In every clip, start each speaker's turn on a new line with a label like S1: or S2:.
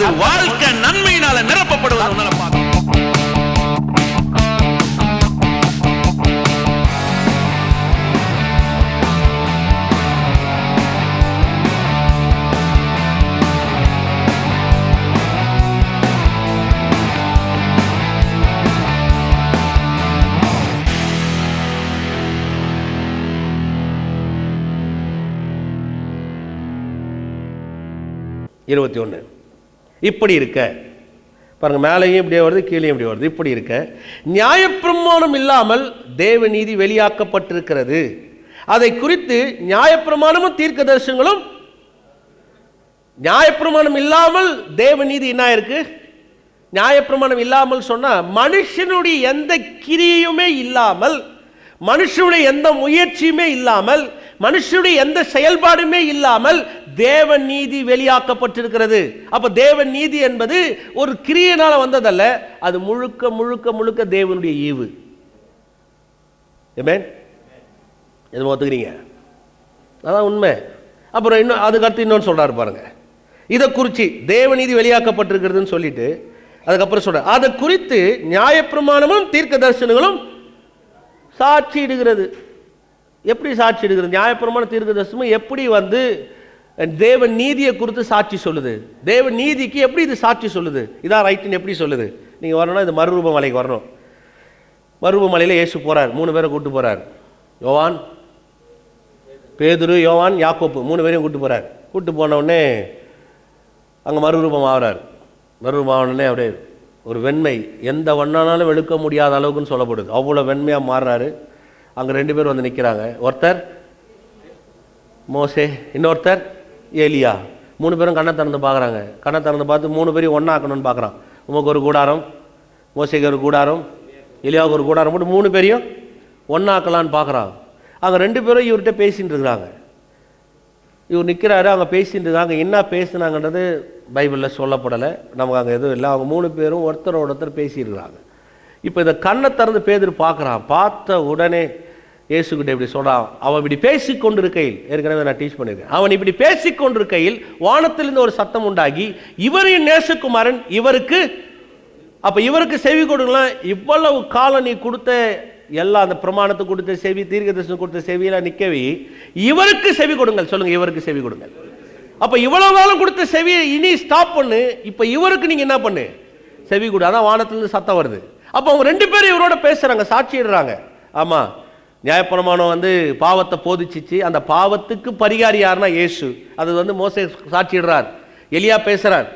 S1: அது வாழ்க்கை நன்மையினால நிரப்பப்படுவது.
S2: இப்படி இருக்க பாருங்க, மேலேயும் இப்படியே வருது, கீழே இப்படி வருது. இப்படி இருக்க நியாயப்பிரமாணம் இல்லாமல் தேவ நீதி வெளியாக்கப்பட்டிருக்கிறது. அதை குறித்து நியாயப்பிரமாணமும் தீர்க்க தரிசனங்களும். நியாயப்பிரமாணம் இல்லாமல் தேவ நீதி என்ன இருக்கு? நியாயப்பிரமாணம் இல்லாமல் சொன்னா மனுஷனுடைய எந்த கிரியையுமே இல்லாமல், மனுஷனுடைய எந்த முயற்சியுமே இல்லாமல், மனுஷனுடைய எந்த செயல்பாடுமே இல்லாமல் தேவ நீதி வெளியாக்கப்பட்டிருக்கிறது. அப்ப தேவ நீதி என்பது ஒரு கிரியையினால வந்ததல்ல, அது முழுக்க முழுக்க முழுக்க தேவனுடைய ஈவு. ஆமென். எது ஒத்துக்கிறீங்க? அதான் உண்மை. அப்புறம் இன்னும் அதுக்கடுத்து இன்னொன்று சொல்றாரு பாருங்க, இதை குறித்து தேவ நீதி வெளியாக்கப்பட்டிருக்கிறதுன்னு சொல்லிட்டு அதுக்கப்புறம் சொல்ற, அதை குறித்து நியாயப்பிரமாணமும் தீர்க்க தரிசனங்களும் சாட்சியிடுகிறது. எப்படி சாட்சியிடுகிறது? நியாயப்பிரமாண தீர்க்க தரிசனம் எப்படி தேவ நீதியை குறித்து சாட்சி சொல்லுது? தேவ நீதிக்கு எப்படி இது சாட்சி சொல்லுது? இதான் ரைட்டுன்னு எப்படி சொல்லுது? நீங்க வரணும்னா இது மறுரூப மலைக்கு வரணும். மறுரூப மலையில இயேசு போறார், 3 பேரை கூட்டு போறார். யோவான், பேதுரு, யோவான், யாக்கோப்பு 3 பேரையும் கூட்டு போறார். கூட்டு போன உடனே அங்க மறுரூபம் ஆகிறார். மறுரூபம் ஆன உடனே அப்படியே ஒரு வெண்மை, எந்த வண்ணானாலும் வெளுக்க முடியாத அளவுக்குன்னு சொல்லப்படுது. அவ்வளோ வெண்மையாக மாறுறாரு. அங்கே 2 பேர் வந்து நிற்கிறாங்க. ஒருத்தர் மோசே, இன்னொருத்தர் ஏலியா. 3 பேரும் கண்ணை திறந்து பார்க்குறாங்க. கண்ணை திறந்து பார்த்து 3 பேரையும் ஒன்றா ஆக்கணும்னு பார்க்குறான். உமக்கு ஒரு கூடாரம், மோசேக்கு ஒரு கூடாரம், எலியாவுக்கு ஒரு கூடாரம் போட்டு 3 பேரையும் ஒன்றா ஆக்கலான்னு பார்க்குறாங்க. அங்கே 2 பேரும் இவர்கிட்ட பேசின்னு இருக்கிறாங்க. இவர் நிற்கிறாரு, அவங்க பேசிட்டு இருக்காங்க. என்ன பேசுனாங்கன்றது பைபிளில் சொல்லப்படலை, நமக்கு அங்கே எதுவும் இல்லை. அவங்க 3 பேரும் ஒருத்தரோட ஒருத்தர் பேசியிருக்கிறாங்க. இப்போ இந்த கண்ணை திறந்து பேதுரு பார்க்குறான். பார்த்த உடனே இயேசுகிட்ட இப்படி சொல்கிறான். அவன் இப்படி பேசி கொண்டிருக்கையில், ஏற்கனவே நான் டீச் பண்ணியிருக்கேன், அவன் இப்படி பேசி கொண்டிருக்கையில் வானத்திலிருந்து ஒரு சத்தம் உண்டாகி, இவரின் நேசகுமாரன் இவருக்கு, அப்போ இவருக்கு செவி கொடுக்கலாம். இவ்வளவு காலம் நீ கொடுத்த எல்லாம், அந்த பிரமாணத்தை கொடுத்த செவி, தீர்க்க தரிசனம் கொடுத்த செவியெல்லாம் நிற்கவே இவருக்கு செவி கொடுங்கள். சொல்லுங்க, இவருக்கு செவி கொடுங்கள். அப்ப இவ்வளவு காலம் கொடுத்த செவியை இனி ஸ்டாப் பண்ணு, இப்ப இவருக்கு நீங்க என்ன பண்ணு, செவி கொடு. அதான் வானத்திலிருந்து சத்தம் வருது. அப்ப அவங்க 2 பேரும் இவரோட பேசுறாங்க, சாட்சியிடுறாங்க. ஆமா, நியாயப்பிரமாணம் பாவத்தை போதிச்சிச்சு. அந்த பாவத்துக்கு பரிகாரி யாருன்னா இயேசு. அது மோசே சாட்சியிடுறார். எலியா பேசுறார்,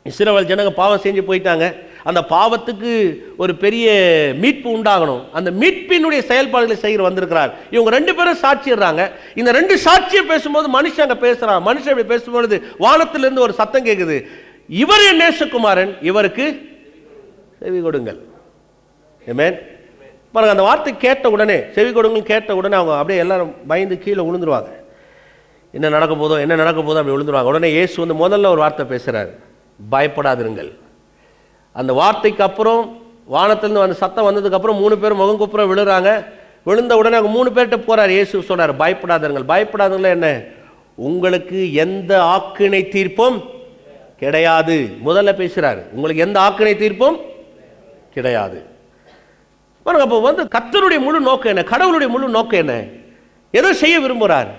S2: இஸ்ரவேல் ஜனங்க பாவம் செஞ்சு போயிட்டாங்க, அந்த பாவத்துக்கு ஒரு பெரிய மீட்பு உண்டாகணும், அந்த மீட்பினுடைய செயல்பாடுகளை செய்ய வந்திருக்கிறார். இவங்க 2 பேரும் சாட்சிடுறாங்க. இந்த 2 சாட்சியை பேசும்போது மனுஷன் அங்க பேசுறான். மனுஷன் இப்படி பேசும்பொழுது வானத்திலிருந்து ஒரு சத்தம் கேட்குது, இவர் என் நேசகுமாரன் இவருக்கு செவி கொடுங்கள். ஆமென். பாருங்க, அந்த வார்த்தை கேட்ட உடனே, செவி கொடுங்கள் கேட்ட உடனே அவங்க அப்படியே எல்லாரும் பயந்து கீழே விழுந்துருவாங்க. என்ன நடக்க போதோ என்ன நடக்க போதோ அப்படி விழுந்துருவாங்க. உடனே இயேசு முதல்ல ஒரு வார்த்தை பேசுறாரு, பயப்படாதிருங்கள். அந்த வார்த்தைக்கு அப்புறம் வானத்திலிருந்து அந்த சத்தம் வந்ததுக்கு அப்புறம் 3 பேரும் முகம் குப்புற விழுறாங்க. விழுந்த உடனே அவங்க 3 பேர்கிட்ட போறாரு. இயேசு சொல்றாரு, பயப்படாதீர்கள். பயப்படாதீங்களா என்ன? உங்களுக்கு எந்த ஆக்கினை தீர்ப்பும் கிடையாது. முதல்ல பேசுறாரு, உங்களுக்கு எந்த ஆக்கினை தீர்ப்பும் கிடையாது. பாருங்க, அப்போ கர்த்தருடைய முழு நோக்கம் என்ன? கடவுளுடைய முழு நோக்கம் என்ன? எதை செய்ய விரும்புகிறார்?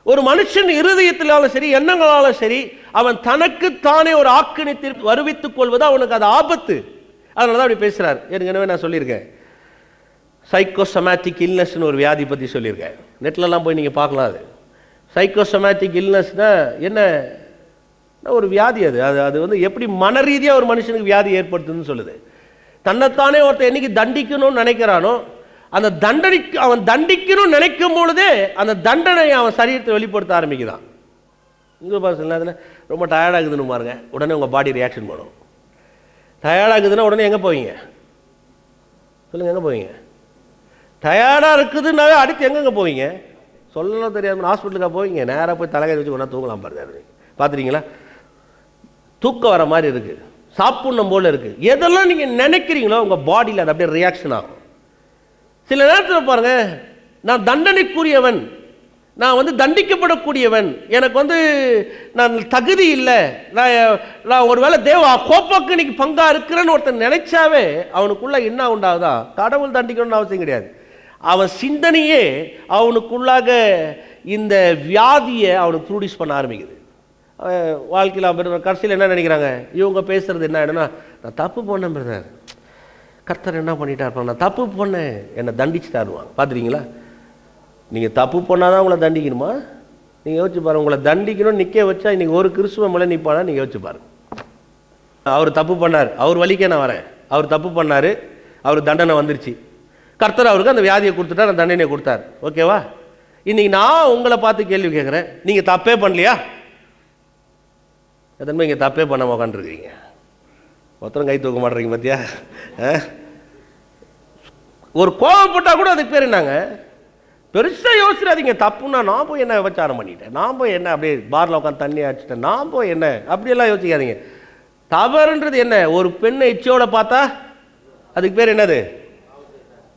S2: ஒரு மனுஷன் இருதயத்திலாலும் சரி, எண்ணங்களாலும் சரி, அவன் தனக்கு தானே ஒரு ஆக்கினை தீர்ப்பு வருவித்துக் கொள்வது அவனுக்கு அது ஆபத்து. அதனாலதான் அப்படி பேசுறாரு. ஏற்கனவே நான் சொல்லியிருக்கேன், சைக்கோசோமேட்டிக் இல்னஸ்னு ஒரு வியாதி பற்றி சொல்லியிருக்கேன். நெட்லலாம் போய் நீங்கள் பார்க்கலாம். அது சைக்கோசோமேட்டிக் இல்னஸ்னா என்ன? ஒரு வியாதி. அது எப்படி மன ரீதியாக ஒரு மனுஷனுக்கு வியாதி ஏற்படுத்துதுன்னு சொல்லுது. தன்னைத்தானே ஒருத்தர் என்னைக்கு தண்டிக்கணும்னு நினைக்கிறானோ, அந்த தண்டனைக்கு அவன் தண்டிக்கணும்னு நினைக்கும் பொழுதே அந்த தண்டனை அவன் சரீரத்தை வெளிப்படுத்த ஆரம்பிக்குதான். இங்கே பாருங்க, சில நேரத்தில் ரொம்ப டயர்டாகுதுன்னு பாருங்க, உடனே உங்கள் பாடி ரியாக்ஷன் பண்ணும். டயர்டாகுதுன்னா உடனே எங்கே போவீங்க சொல்லுங்கள்? எங்கே போவீங்க? டயர்டாக இருக்குதுன்னாவே அடுத்து எங்கெங்கே போவீங்க? சொல்லலாம் தெரியாது. ஹாஸ்பிட்டலுக்காக போவீங்க, நேராக போய் தலைகை வச்சு ஒன்றா தூங்கலாம் பாருங்க. பார்த்துறீங்களா? தூக்கம் வர மாதிரி இருக்குது, சாப்பிடணும் போல இருக்குது. எதெல்லாம் நீங்கள் நினைக்கிறீங்களோ உங்கள் பாடியில் அது அப்படியே ரியாக்ஷன் ஆகும். சில நேரத்தில் பாருங்க, நான் தண்டனைக்குரியவன், நான் வந்து தண்டிக்கப்படக்கூடியவன், எனக்கு நான் தகுதி இல்லை, நான் ஒருவேளை கோப்பாக்கு இன்னைக்கு பங்கா இருக்கிறேன்னு ஒருத்தன் நினைச்சாவே அவனுக்குள்ள என்ன உண்டாகுதா? கடவுள் தண்டிக்கணும்னு அவசியம் கிடையாது. அவன் சிந்தனையே அவனுக்குள்ளாக இந்த வியாதியை அவனுக்கு ப்ரொடியூஸ் பண்ண ஆரம்பிக்குது. வாழ்க்கையில் கடைசியில் என்ன நினைக்கிறாங்க, இவங்க பேசுறது என்ன ஆயிடும்னா, நான் தப்பு பண்ணேன் பிரதர், கர்த்தர் என்ன பண்ணிட்டார், நான் தப்பு பண்ணேன், என்னை தண்டிச்சு தருவாங்க. பார்த்துறீங்களா? நீங்கள் தப்பு பண்ணாதான் உங்களை தண்டிக்கணுமா? நீங்கள் யோசிச்சு பாருங்க. உங்களை தண்டிக்கணும்னு நிற்க வச்சா இன்றைக்கி ஒரு கிறிஸ்துவ மேலே நிற்பானா? நீங்கள் யோசிச்சு பாருங்க. அவர் தப்பு பண்ணார், அவர் வழிக்கே நான் வரேன். அவர் தப்பு பண்ணார், அவர் தண்டனை வந்துருச்சு. கர்த்தர் அவருக்கு அந்த வியாதியை கொடுத்துட்டார், அந்த தண்டனையை கொடுத்தார். ஓகேவா? இன்னைக்கு நான் உங்களை பார்த்து கேள்வி கேட்குறேன், நீங்கள் தப்பே பண்ணலையா? எத்தனை இங்கே தப்பே பண்ணாம உட்காந்துருக்கீங்க? ஒருத்தரும் கை தூக்க மாட்டேறீங்க பார்த்தியா? ஒரு கோவப்பட்டா கூட அதுக்கு பேர் என்னங்க? பெருசாக யோசிடாதீங்க. தப்புன்னா நான் போய் என்ன விபச்சாரம் பண்ணிட்டேன், நான் போய் என்ன அப்படியே பாரில் உட்காந்து தண்ணி அடிச்சிட்டேன், நான் போய் என்ன, அப்படியெல்லாம் யோசிக்காதீங்க. தவறுன்றது என்ன? ஒரு பெண்ணை இச்சையோட பார்த்தா அதுக்கு பேர் என்னது?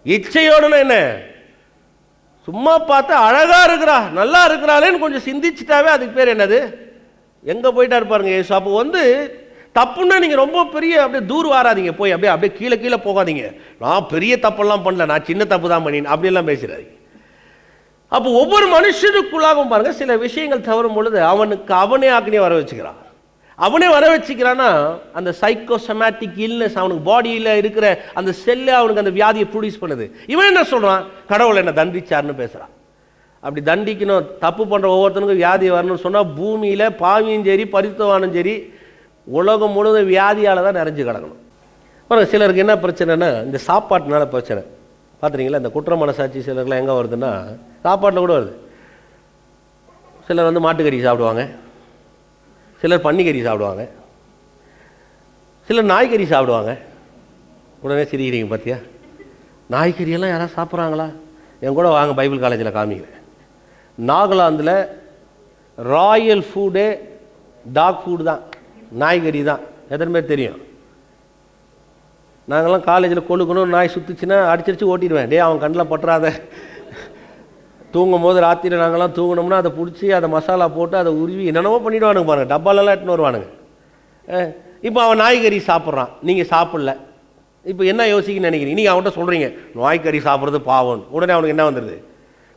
S2: இச்சையோடுனா என்ன? சும்மா பார்த்தா அழகா இருக்கிறா, நல்லா இருக்கிறாளேன்னு கொஞ்சம் சிந்திச்சுட்டாவே அதுக்கு பேர் என்னது? எங்க போயிட்டாரு பாருங்க இயேசு. அப்போ தப்புன்னா நீங்க ரொம்ப பெரிய அப்படியே தூர் வாராதீங்க, போய் அப்படியே கீழே கீழே போகாதீங்க. நான் பெரிய தப்பெல்லாம் பண்ணல, நான் சின்ன தப்பு தான் பண்ணினேன், அப்படியெல்லாம் பேசுறாதீங்க. அப்போ ஒவ்வொரு மனுஷனுக்குள்ளாகவும் பாருங்க, சில விஷயங்கள் தவறும் பொழுது அவனே ஆக்கினே வர வச்சுக்கிறான். அவனே வர வச்சுக்கிறான்னா அந்த சைக்கோசமேட்டிக் இல்னஸ் அவனுக்கு பாடியில் இருக்கிற அந்த செல்லை அவனுக்கு அந்த வியாதியை ப்ரொடியூஸ் பண்ணுது. இவன் என்ன சொல்றான்? கடவுள் என்ன தண்டிச்சார்னு பேசுறான். அப்படி தண்டிக்கணும், தப்பு பண்ற ஒவ்வொருத்தனுக்கும் வியாதி வரணும்னு சொன்னா பூமியில பாவியும் சரி பரிசுத்தவானும் சரி உலகம் முழுவதும் வியாதியால தான் நிறைஞ்சு கிடக்கணும். பாருங்க, சிலருக்கு என்ன பிரச்சனைனா இந்த சாப்பாட்டுனால பிரச்சனை. பார்த்துறீங்களா? இந்த குற்ற மனசாட்சி சிலருக்குலாம் எங்கே வருதுன்னா சாப்பாட்டில் கூட வருது. சிலர் மாட்டுக்கறி சாப்பிடுவாங்க, சிலர் பன்னிக்கறி சாப்பிடுவாங்க, சிலர் நாய்க்கறி சாப்பிடுவாங்க. உடனே சிரிக்கிறீங்க பார்த்தியா? நாய்க்கறியெல்லாம் யாராவது சாப்பிட்றாங்களா? என் கூட வாங்க, பைபிள் காலேஜில் காமிக்கிறேன். நாகாலாந்தில் ராயல் ஃபுட்டே டாக் ஃபுட் தான், நாய்கறி தான். எத்தனை பேர் தெரியும்? நாங்கள்லாம் காலேஜில் கொழுக்கணும், நாய் சுற்றுச்சுன்னா அடிச்சிருச்சு ஓட்டிடுவேன். டே அவன் கண்ணில் பட்டுறாத. தூங்கும் போது ராத்திரி நாங்கள்லாம் தூங்கினோம்னா அதை பிடிச்சி அதை மசாலா போட்டு அதை உருவி என்னென்னவோ பண்ணிவிடுவானுங்க பாருங்க, டப்பாலெல்லாம் எடுத்துன்னு வருவானுங்க. இப்போ அவன் நாய்கறி சாப்பிட்றான், நீங்கள் சாப்பிடல. இப்போ என்ன யோசிக்கன்னு நினைக்கிறீங்க? நீங்கள் அவன்கிட்ட சொல்கிறீங்க நாய்க்கறி சாப்பிட்றது பாவம், உடனே அவனுக்கு என்ன வந்துடுது?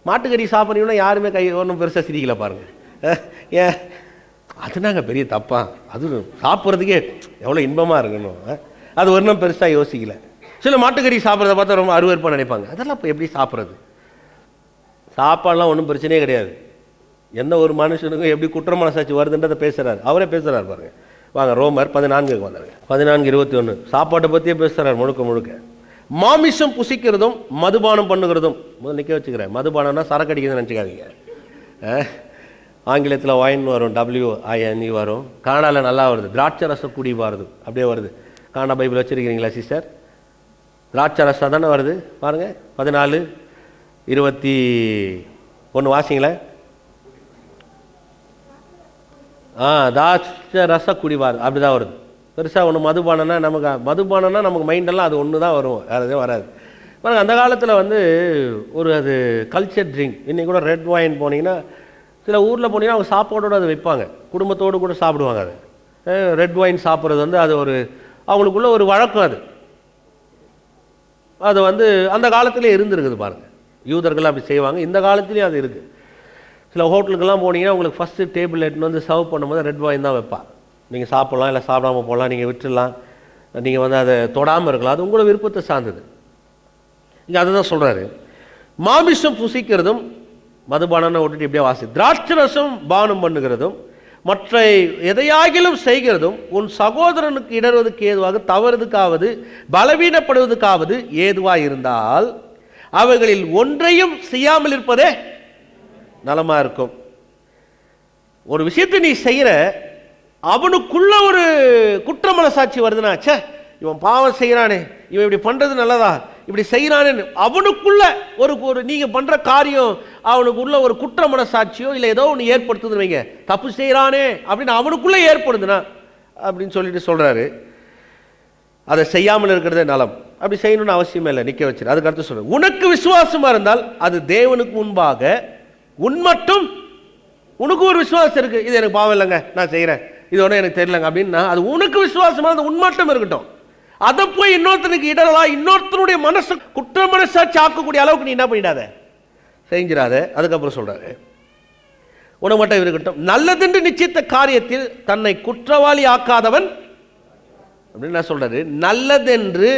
S2: மாட்டுக்கறி சாப்பிட்றீங்கன்னா யாருமே ஒன்றும் பெருசாக சிரிக்கல பாருங்கள். ஏன் அதுனாங்க பெரிய தப்பா? அது சாப்பிட்றதுக்கே எவ்வளோ இன்பமாக இருக்கணும், அது ஒன்றும் பெருசாக யோசிக்கல. சில மாட்டுக்கறி சாப்பிட்றத பார்த்தா ரொம்ப அருவருப்பாக நினைப்பாங்க. அதெல்லாம் இப்போ எப்படி சாப்பிட்றது? சாப்பாடெலாம் ஒன்றும் பிரச்சனையே கிடையாது. எந்த ஒரு மனுஷனுக்கும் எப்படி குற்ற மனசாட்சி வருதுன்றதை பேசுகிறார், அவரே பேசுகிறார் பாருங்க. வாங்க ரோமர் 14 வந்துருங்க, 14:21 சாப்பாட்டை பற்றியே பேசுகிறார் முழுக்க முழுக்க. மாமிசம் புசிக்கிறதும் மதுபானம் பண்ணுகிறதும், முதல் நிற்க வச்சுக்கிறேன். மதுபானம்னா சரக்கு அடிக்கிறதுன்னு நினச்சிக்காதீங்க. ஆங்கிலத்தில் ஒயின் வரும், WINE வரும். கனடாவில் நல்லா வருது, திராட்சை ரசம் குடி வருது, அப்படியே வருது. கனடா பைபிள் வச்சுருக்கிறீங்களா சிஸ்டர்? திராட்சை ரசம் தானே வருது பாருங்கள். 14:21 வாசிங்களேன். திராட்சை ரச குடிவார் அப்படி தான் வருது. பெருசாக ஒன்று மதுபானம்னா நமக்கு மைண்டெல்லாம் அது ஒன்று தான் வரும், வேறு எதுவும் வராது. பாருங்கள், அந்த காலத்தில் அது கல்ச்சர் ட்ரிங்க். இன்றைக்கி கூட ரெட் ஒயின் போனீங்கன்னா, சில ஊரில் போனீங்கன்னா அவங்க சாப்பாடோடு அதை வைப்பாங்க, குடும்பத்தோடு கூட சாப்பிடுவாங்க. அது ரெட் ஒயின் சாப்பிட்றது அது அவங்களுக்குள்ள ஒரு வழக்கம். அது அந்த காலத்திலே இருந்துருக்குது பாருங்கள். யூதர்கள் அப்படி செய்வாங்க, இந்த காலத்துலேயும் அது இருக்குது. சில ஹோட்டலுக்கெல்லாம் போனீங்கன்னா உங்களுக்கு ஃபஸ்ட்டு டேபிள் எடுத்துன்னு சர்வ் பண்ணும்போது ரெட் ஒயின் தான் வைப்பா. நீங்கள் சாப்பிட்லாம், இல்லை சாப்பிடாம போகலாம், நீங்கள் விட்டுடலாம், நீங்கள் அதை தொடாமல் இருக்கலாம், அது உங்களோட விருப்பத்தை சார்ந்தது. இங்கே அதை தான் சொல்கிறாரு. மாமிசம் புசிக்கிறதும் மதுபானம்னு விட்டுட்டு இப்படியே வாசி. திராட்சை ரசம் பானம் பண்ணுகிறதும் மற்ற எதையாகிலும் செய்கிறதும் உன் சகோதரனுக்கு இடறுவதற்கு ஏதுவாக தவறுவதற்காவது பலவீனப்படுவதற்காவது ஏதுவாக இருந்தால் அவைகளில் ஒன்றையும் செய்யாமல் இருப்பதே நலமா இருக்கும். ஒரு விஷயத்தை நீ செய்கிற, அவனுக்குள்ள ஒரு குற்ற மனசாட்சி வருதுன்னா, சே இவன் பாவம் செய்கிறானே, இவன் இப்படி பண்ணுறது நல்லதா, இப்படி செய்கிறானேன்னு அவனுக்குள்ள ஒரு நீங்கள் பண்ணுற காரியம் அவனுக்குள்ள ஒரு குற்ற மனசாட்சியோ இல்லை ஏதோ ஒன்று ஏற்படுத்துதுன்னு வைங்க, தப்பு செய்கிறானே அப்படின்னு அவனுக்குள்ளே ஏற்படுதுன்னா அப்படின்னு சொல்கிறாரு, அதை செய்யாமல் இருக்கிறதே நலம். அப்படி செய்யணும்னு அவசியமே இல்லை, நிற்க வச்சிரு. அதுக்கு அடுத்து சொல்கிறேன், உனக்கு விசுவாசமாக இருந்தால் அது தேவனுக்கு முன்பாக உன் மட்டும் உனக்கு ஒரு விசுவாசம் இருக்கு, இது எனக்கு பாவம் இல்லைங்க நான் செய்கிறேன், இது ஒன்றும் எனக்கு தெரியலங்க அப்படின்னா அது உனக்கு விசுவாசமா அது உன் மட்டும் இருக்கட்டும். அதை போய் இன்னொருத்தனுக்கு இடலா இன்னொருத்தனுடைய மனசு குற்ற மனசாட்சி ஆக்கக்கூடிய அளவுக்கு நீ என்ன பண்ணிடாத, செஞ்சிடாத. அதுக்கப்புறம் சொல்றாரு, உனக்கு மட்டும் இருக்கட்டும், நல்லதென்று நிச்சயித்த காரியத்தில் தன்னை குற்றவாளி ஆக்காதவன் அப்படின்னு நான் சொல்றாரு. நல்லதென்று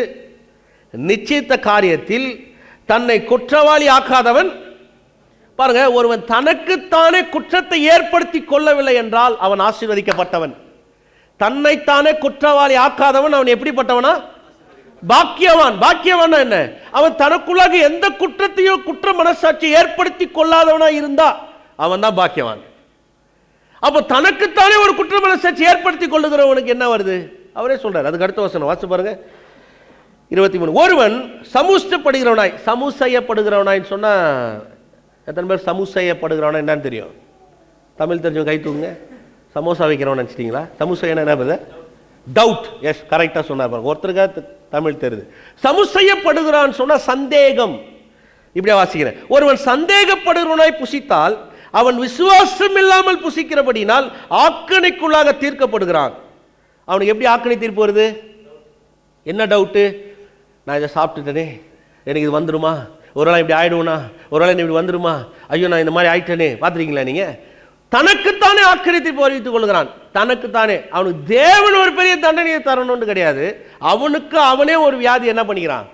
S2: நிச்சயித்த காரியத்தில் தன்னை குற்றவாளி ஆக்காதவன். பாருங்க, ஒருவன் தனக்குத்தானே குற்றத்தை ஏற்படுத்தி கொள்ளவில்லை என்றால் அவன் ஆசீர்வதிக்கப்பட்டவன். தன்னைத்தானே குற்றவாளி ஆக்காதவன் அவன் எப்படிப்பட்டவனா? பாக்கியவான். பாக்கியவான் என்ன? அவன் தனக்குள்ளாக எந்த குற்றத்தையும் குற்ற மனசாட்சி ஏற்படுத்தி கொள்ளாதவனா இருந்தா அவன் தான் பாக்கியவான். அப்ப தனக்குத்தானே ஒரு குற்ற மனசாட்சி ஏற்படுத்தி கொள்ளுகிறவனுக்கு என்ன வருது? அவரே சொல்றாரு. அதுக்கு அடுத்த வசனம் வாசிச்சு பாருங்க, 23. ஒருவன் சமூசப்படுகிறவனாய், சமூசையப்படுகிறவனாய் சொன்னா எத்தனை பேர் சமூசையப்படுகிறவனா என்னன்னு தெரியும்? தமிழ் தெரிஞ்சவங்க கை தூங்க. சமோசா வைக்கிறவன் நினச்சிட்டிங்களா? சமூசை என்ன பதில்? டவுட். எஸ், கரெக்டாக சொன்னார் பாருங்க. ஒருத்தருக்காக தமிழ் தெரியுது. சமூசையப்படுகிறான்னு சொன்னா சந்தேகம். இப்படியா வாசிக்கிறேன். ஒருவன் சந்தேகப்படுகிறவனாய் புசித்தால் அவன் விசுவாசம் இல்லாமல் புசிக்கிறபடினால் ஆக்கணைக்குள்ளாக தீர்க்கப்படுகிறான். அவனுக்கு எப்படி ஆக்கணை தீர்ப்பு வருது? என்ன டவுட்டு? நான் இதை சாப்பிட்டுட்டேனே, எனக்கு இது வந்துருமா? ஒரு வேளை இப்படி ஆயிடுவோனா? ஒரு வேளை இப்படி வந்துருமா? ஐயோ நான் இந்த மாதிரி ஆயிட்டேனே. பார்த்துருக்கீங்களா நீங்க? தனக்குத்தானே ஆக்கணை தீர்ப்பு அறிவித்துக் கொள்கிறான். தனக்குத்தானே. அவனுக்கு தேவன் ஒரு பெரிய தண்டனையை தரணும்னு கிடையாது. அவனுக்கு அவனே ஒரு வியாதி என்ன பண்ணிக்கிறான்?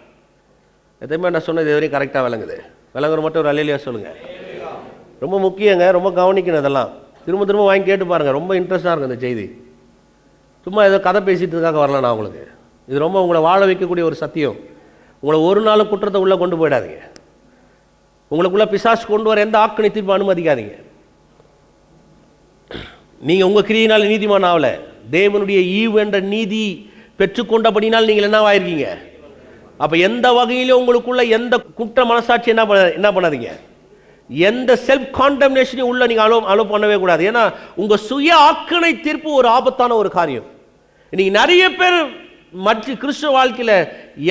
S2: எதுவுமே நான் சொன்னது இதுவரையும் கரெக்டாக விளங்குது? விளங்குற மட்டும் ஒரு அல்லேலூயா சொல்லுங்க. ரொம்ப முக்கியங்க, ரொம்ப கவனிக்கணும். இதெல்லாம் திரும்ப திரும்ப வாங்கி கேட்டு பாருங்க. ரொம்ப இன்ட்ரெஸ்டாக இருக்கும் இந்த செய்தி. சும்மா ஏதோ கதை பேசிட்டதுக்காக வரல நான் உங்களுக்கு. இது ரொம்ப உங்களை வாழ வைக்கக்கூடிய ஒரு சத்தியம். உங்களை ஒரு நாளும் குற்றத்தை உள்ளே கொண்டு போயிடாதீங்க. உங்களுக்குள்ள பிசாசு கொண்டு வர எந்த ஆக்கணை தீர்ப்பு அனுமதிக்காதீங்க. நீங்கள் உங்கள் கிரியினால் நீதிமான் ஆகல, தேவனுடைய ஈவு என்ற நீதி பெற்றுக்கொண்டபடினால் நீங்கள் என்னவாயிருக்கீங்க. அப்போ எந்த வகையிலும் உங்களுக்குள்ள எந்த குற்ற மனசாட்சி என்ன பண்ணாதீங்க. எந்த செல்ஃப் காண்டம்னேஷனையும் உள்ள நீங்கள் அலோ பண்ணவே கூடாது. ஏன்னா உங்கள் சுய ஆக்கணை தீர்ப்பு ஒரு ஆபத்தான ஒரு காரியம். இன்னைக்கு நிறைய பேர் மற்ற கிறிஸ்துவ வாழ்க்கையில்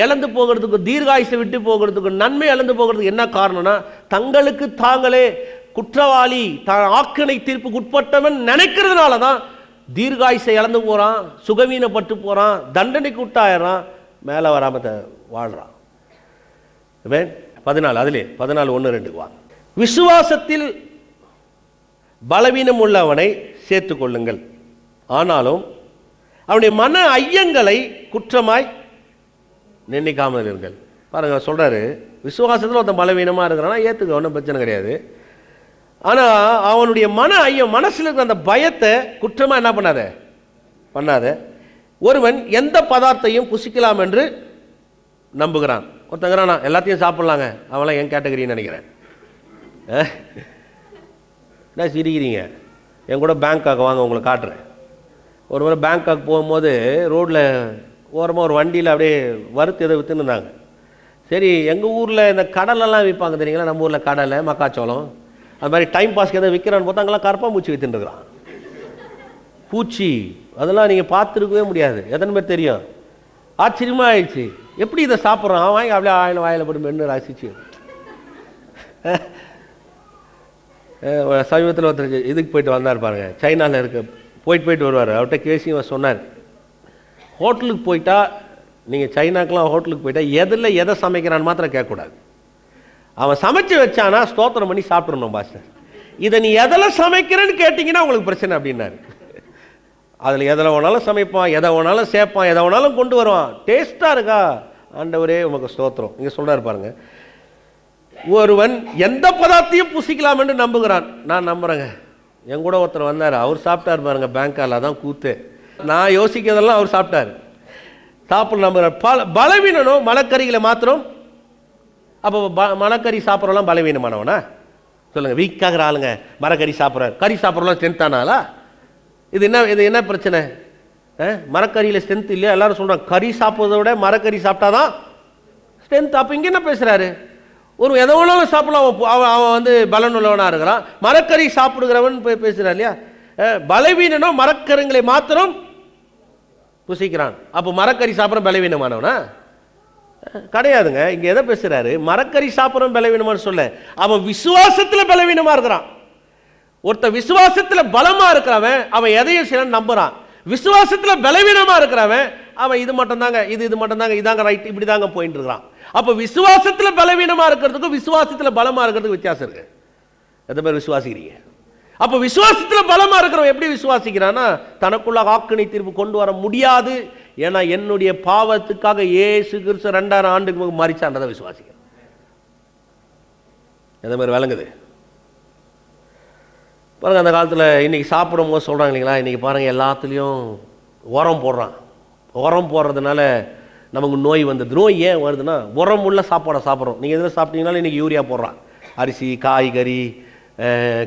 S2: இழந்து போகிறதுக்கு, தீர்காயுசை விட்டு போகிறதுக்கு, நன்மை இழந்து போகிறதுக்கு என்ன காரணம்னா தங்களுக்கு தாங்களே குற்றவாளி, ஆக்கணை தீர்ப்புக்கு உட்பட்டவன் நினைக்கிறதுனால தான் தீர்காயுசை இழந்து போகிறான், சுகவீனப்பட்டு போகிறான், தண்டனைக்கு உட்டாயிடுறான், மேலே வராமல் வாழ்கிறான். 14 அதிலே 14:1-2 வா. விசுவாசத்தில் பலவீனம் உள்ளவனை சேர்த்து கொள்ளுங்கள், ஆனாலும் அவனுடைய மன ஐயங்களை குற்றமாய் நினைக்காமல் இருங்கள். பாருங்க சொல்றாரு, விசுவாசத்தில் ஒருத்தன் பலவீனமாக இருக்கிறான்னா ஏற்றுக்க, ஒன்றும் பிரச்சனை கிடையாது. ஆனால் அவனுடைய மன ஐயம், மனசில் இருக்கிற அந்த பயத்தை குற்றமாக என்ன பண்ணாத. ஒருவன் எந்த பதார்த்தையும் புசிக்கலாம் என்று நம்புகிறான். ஒருத்தங்கிறானா எல்லாத்தையும் சாப்பிட்லாங்க, அவன்லாம் என் கேட்டகரின்னு நினைக்கிறேன். என்ன சிரிக்கிறீங்க? என் கூட பேங்காக் வாங்க, உங்களுக்கு காட்டுறேன். ஒரு முறை பேங்காக் போகும்போது ரோட்டில் ஓரமாக ஒரு வண்டியில் அப்படியே வறுத்து எதை விற்றுன்னு இருந்தாங்க. சரி, எங்கள் ஊரில் இந்த கடலெல்லாம் விற்பாங்க தெரியுங்களா, நம்ம ஊரில் கடலை, மக்காச்சோளம், அது மாதிரி டைம் பாஸ்க்கு எதாவது விற்கிறான்னு பார்த்தா அங்கெல்லாம் கரப்பாம்பூச்சி விற்றுட்டுருக்குறான். பூச்சி அதெல்லாம் நீங்கள் பார்த்துருக்கவே முடியாது. எத்தனை பேர் தெரியும்? ஆச்சரியமாக ஆயிடுச்சு, எப்படி இதை சாப்பிட்றான்? வாங்கி அப்படியே வாயில் போட்டு மென்று ரசிச்சு. சமீபத்தில் ஒருத்தர் இதுக்கு போயிட்டு வந்தார் பாருங்க, சைனாவில் இருக்க போயிட்டு வருவார். அவர்கிட்ட கேசி சொன்னார், ஹோட்டலுக்கு போயிட்டா நீங்கள் சைனாக்கெலாம் ஹோட்டலுக்கு போயிட்டா எதை சமைக்கிறான்னு மாத்திரம் கேட்கக்கூடாது. அவன் சமைச்சு வச்சானா ஸ்தோத்திரம் பண்ணி சாப்பிட்றணும் பாஸ்டர். இதை நீ எதில் சமைக்கிறேன்னு கேட்டிங்கன்னா உங்களுக்கு பிரச்சனை அப்படின்னாரு. அதில் எதில் வேணாலும் சமைப்பான், எதை வேணாலும் சேர்ப்பான், எதை வேணாலும் கொண்டு வருவான். டேஸ்ட்டாக இருக்கா? ஆண்டவரே உமக்கு ஸ்தோத்திரம். இங்கே சொல்கிறாரு பாருங்க, ஒருவன் எந்த பதார்த்தையும் புசிக்கலாம் என்று நம்புகிறான். நான் நம்புகிறேங்க. என் கூட ஒருத்தர் வந்தார், அவர் சாப்பிட்டார் பாருங்க பேங்கால். அதான் கூத்து. நான் யோசிக்கிறதெல்லாம் அவர் சாப்பிட்டார். சாப்பிட நம்புகிறார். பலவீனனோ மலக்கறிகளை மாத்திரம். அப்போ மலக்கறி சாப்பிட்றலாம் பலவீனமானவனா சொல்லுங்கள்? வீக்காகிற ஆளுங்க மரக்கறி சாப்பிட்றாரு, கறி சாப்பிட்றலாம் ஸ்ட்ரென்த்தானாலா? இது என்ன பிரச்சனை? மரக்கறியில் ஸ்ட்ரென்த் இல்லையா? எல்லாரும் சொல்கிறாங்க கறி சாப்பிட்றத விட மரக்கறி சாப்பிட்டாதான் ஸ்ட்ரென்த். அப்போ இங்கே என்ன பேசுகிறாரு? ஒரு எதை வேணாலும் சாப்பிடலாம், அவன் வந்து பலன் உள்ளவனாக இருக்கிறான். மரக்கறி சாப்பிடுகிறவன் பேசுகிறார் இல்லையா? பலவீனனோ மரக்கறிகளை மாத்திரம் புசிக்கிறான். அப்போ மரக்கறி சாப்பிட்ற பலவீனமானவனா? கிடையாதுங்க. இங்க எதை பேசுறாரு? மரக்கறி சாப்பிட்றோம் பலவீனமான்னு சொல்ல, அவன் விசுவாசத்துல பலவீனமா இருக்கிறான். ஒருத்த விசுவாசத்துல பலமா இருக்கிறவன் அவன் எதையும் சில நம்புறான். விசுவாசத்துல பலவீனமா இருக்கிறவன் அவன் இது மட்டும் தாங்க, இது மட்டும் தாங்க, இதாங்க ரைட், இப்படி தாங்க போயிட்டு இருக்கிறான். அப்ப விசுவாசத்துல பலவீனமா இருக்கிறதுக்கும் விசுவாசத்துல பலமா இருக்கிறதுக்கு வித்தியாசம் இருக்கு. எத்தனை பேர் விசுவாசிக்கிறீங்க? அப்ப விசுவாசத்துல பலமா இருக்கிறவன் எப்படி விசுவாசிக்கிறான்னா, தனக்குள்ள ஆக்கினை தீர்ப்பு கொண்டு வர முடியாது, ஏன்னா என்னுடைய பாவத்துக்காக இயேசு கிறிஸ்து 2000 ஆண்டுக்கு மரிச்சான்றதை விசுவாசிக்கிறேன். எந்த மாதிரி விளங்குது பாருங்க. அந்த காலத்தில் இன்னைக்கு சாப்பிடும் போது சொல்றாங்க இல்லைங்களா, இன்னைக்கு பாருங்க எல்லாத்துலேயும் உரம் போடுறான். உரம் போடுறதுனால நமக்கு நோய் வந்தது. நோய் ஏன் வருதுன்னா, உரம் உள்ள சாப்பாடை சாப்பிட்றோம். நீங்கள் எதில் சாப்பிட்டீங்கனாலும் இன்றைக்கி யூரியா போடுறான். அரிசி, காய்கறி,